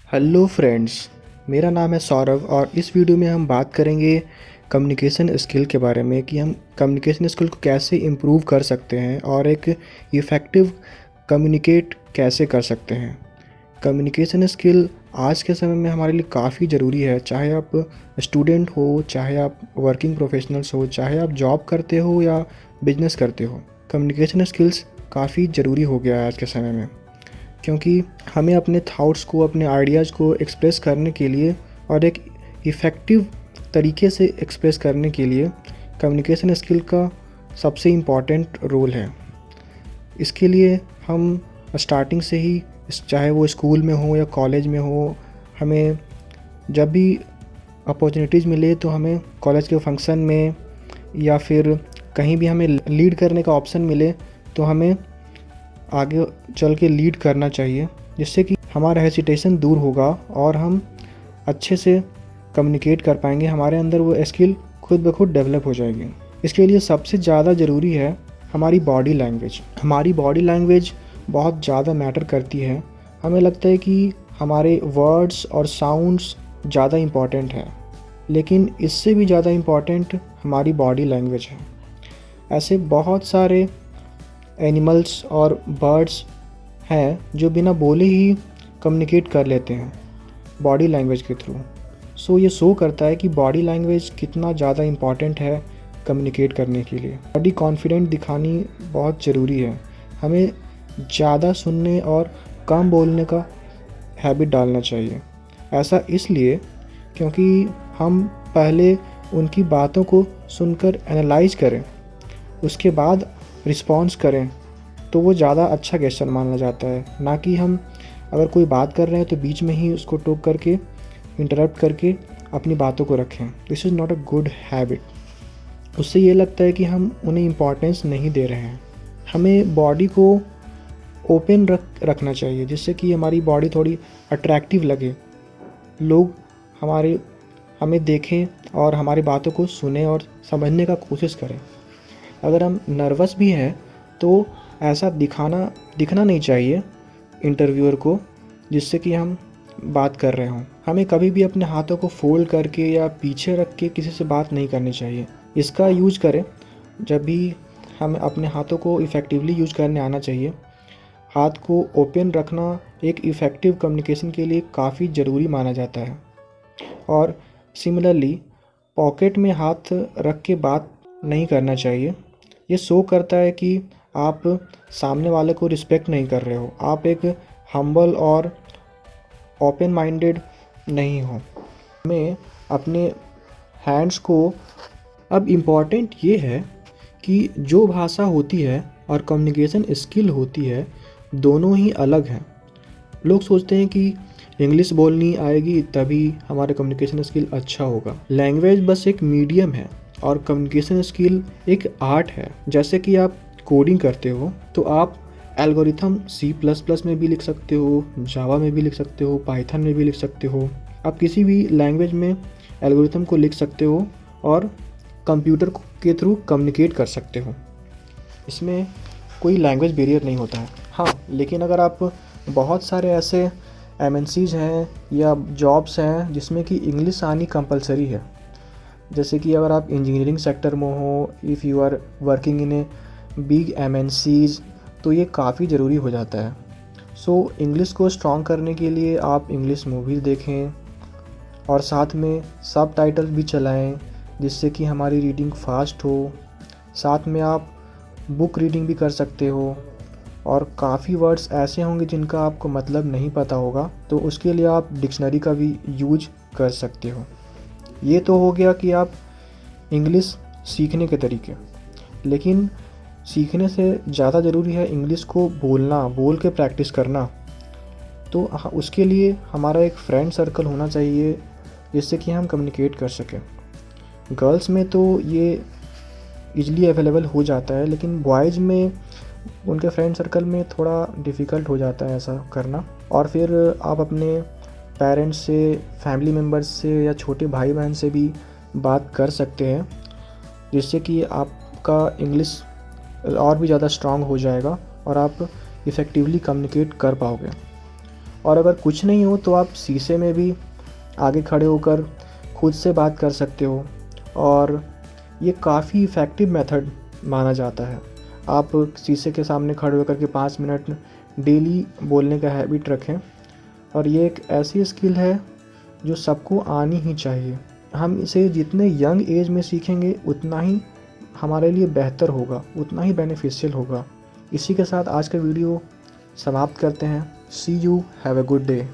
Hello friends, मेरा नाम है सौरभ और इस वीडियो में हम बात करेंगे कम्युनिकेशन स्किल के बारे में कि हम कम्युनिकेशन स्किल को कैसे इम्प्रूव कर सकते हैं और एक इफ़ेक्टिव कम्युनिकेट कैसे कर सकते हैं। कम्युनिकेशन स्किल आज के समय में हमारे लिए काफ़ी ज़रूरी है, चाहे आप स्टूडेंट हो, चाहे आप वर्किंग प्रोफेशनल्स हो, चाहे आप जॉब करते हो या बिजनेस करते हो। कम्युनिकेशन स्किल्स काफ़ी ज़रूरी हो गया है आज के समय में, क्योंकि हमें अपने थॉट्स को, अपने आइडियाज़ को एक्सप्रेस करने के लिए और एक इफ़ेक्टिव तरीके से एक्सप्रेस करने के लिए कम्युनिकेशन स्किल का सबसे इम्पॉर्टेंट रोल है। इसके लिए हम स्टार्टिंग से ही, चाहे वो स्कूल में हो या कॉलेज में हो, हमें जब भी अपॉर्चुनिटीज़ मिले तो हमें कॉलेज के फंक्शन में या फिर कहीं भी हमें लीड करने का ऑप्शन मिले तो हमें आगे चल के लीड करना चाहिए, जिससे कि हमारा हेसिटेशन दूर होगा और हम अच्छे से कम्युनिकेट कर पाएंगे। हमारे अंदर वो स्किल खुद ब खुद डेवलप हो जाएगी। इसके लिए सबसे ज़्यादा ज़रूरी है हमारी बॉडी लैंग्वेज। हमारी बॉडी लैंग्वेज बहुत ज़्यादा मैटर करती है। हमें लगता है कि हमारे वर्ड्स और साउंड्स ज़्यादा इम्पॉर्टेंट है, लेकिन इससे भी ज़्यादा इम्पॉर्टेंट हमारी बॉडी लैंग्वेज है। ऐसे बहुत सारे एनिमल्स और बर्ड्स हैं जो बिना बोले ही कम्युनिकेट कर लेते हैं बॉडी लैंग्वेज के थ्रू। सो ये शो करता है कि बॉडी लैंग्वेज कितना ज़्यादा इम्पॉर्टेंट है कम्युनिकेट करने के लिए। बॉडी कॉन्फिडेंट दिखानी बहुत ज़रूरी है। हमें ज़्यादा सुनने और कम बोलने का हैबिट डालना चाहिए। ऐसा इसलिए क्योंकि हम पहले उनकी बातों को सुनकर एनालाइज करें, उसके बाद रिस्पॉन्स करें, तो वो ज़्यादा अच्छा क्वेश्चन माना जाता है, ना कि हम अगर कोई बात कर रहे हैं तो बीच में ही उसको टोक करके इंटरप्ट करके अपनी बातों को रखें। This is not a good habit. उससे ये लगता है कि हम उन्हें इम्पॉर्टेंस नहीं दे रहे हैं। हमें बॉडी को ओपन रखना चाहिए, जिससे कि हमारी बॉडी थोड़ी अट्रैक्टिव लगे, लोग हमें देखें और हमारी बातों को सुने और समझने का कोशिश करें। अगर हम नर्वस भी हैं तो ऐसा दिखना नहीं चाहिए इंटरव्यूअर को, जिससे कि हम बात कर रहे हों। हमें कभी भी अपने हाथों को फोल्ड करके या पीछे रख के किसी से बात नहीं करनी चाहिए। इसका यूज करें जब भी हम अपने हाथों को इफ़ेक्टिवली यूज करने आना चाहिए। हाथ को ओपन रखना एक इफ़ेक्टिव कम्युनिकेशन के लिए काफ़ी ज़रूरी माना जाता है। और सिमिलरली पॉकेट में हाथ रख के बात नहीं करना चाहिए। ये शो करता है कि आप सामने वाले को रिस्पेक्ट नहीं कर रहे हो, आप एक हम्बल और ओपन माइंडेड नहीं हो। हमें अपने हैंड्स को, अब इम्पॉर्टेंट ये है कि जो भाषा होती है और कम्युनिकेशन स्किल होती है, दोनों ही अलग हैं। लोग सोचते हैं कि इंग्लिश बोलनी आएगी तभी हमारा कम्युनिकेशन स्किल अच्छा होगा। लैंग्वेज बस एक मीडियम है और कम्युनिकेशन स्किल एक आर्ट है। जैसे कि आप कोडिंग करते हो तो आप एल्गोरिथम C++ में भी लिख सकते हो, जावा में भी लिख सकते हो, पाइथन में भी लिख सकते हो। आप किसी भी लैंग्वेज में एल्गोरिथम को लिख सकते हो और कंप्यूटर के थ्रू कम्युनिकेट कर सकते हो। इसमें कोई लैंग्वेज बैरियर नहीं होता है। हाँ, लेकिन अगर आप बहुत सारे ऐसे MNCs हैं या जॉब्स हैं जिसमें कि इंग्लिश आनी कंपलसरी है, जैसे कि अगर आप इंजीनियरिंग सेक्टर में हो, if you are working in a big MNCs, तो ये काफ़ी ज़रूरी हो जाता है। सो इंग्लिश को स्ट्रॉन्ग करने के लिए आप इंग्लिश मूवीज़ देखें और साथ में सब टाइटल भी चलाएं, जिससे कि हमारी रीडिंग फास्ट हो। साथ में आप बुक रीडिंग भी कर सकते हो और काफ़ी वर्ड्स ऐसे होंगे जिनका आपको मतलब नहीं पता होगा, तो उसके लिए आप डिक्शनरी का भी यूज कर सकते हो। ये तो हो गया कि आप इंग्लिश सीखने के तरीके, लेकिन सीखने से ज़्यादा ज़रूरी है इंग्लिश को बोल के प्रैक्टिस करना। तो उसके लिए हमारा एक फ्रेंड सर्कल होना चाहिए, जिससे कि हम कम्युनिकेट कर सकें। गर्ल्स में तो ये ईज़िली अवेलेबल हो जाता है, लेकिन बॉयज़ में उनके फ्रेंड सर्कल में थोड़ा डिफ़िकल्ट हो जाता है ऐसा करना। और फिर आप अपने पेरेंट्स से, फैमिली मेम्बर्स से या छोटे भाई बहन से भी बात कर सकते हैं, जिससे कि आपका इंग्लिश और भी ज़्यादा स्ट्रांग हो जाएगा और आप इफ़ेक्टिवली कम्युनिकेट कर पाओगे। और अगर कुछ नहीं हो तो आप शीशे में भी आगे खड़े होकर खुद से बात कर सकते हो, और ये काफ़ी इफ़ेक्टिव मेथड माना जाता है। आप शीशे के सामने खड़े होकर के 5 मिनट डेली बोलने का हैबिट रखें, और ये एक ऐसी स्किल है जो सबको आनी ही चाहिए। हम इसे जितने यंग एज में सीखेंगे उतना ही हमारे लिए बेहतर होगा, उतना ही बेनिफिशियल होगा। इसी के साथ आज का वीडियो समाप्त करते हैं। See you, have a good day.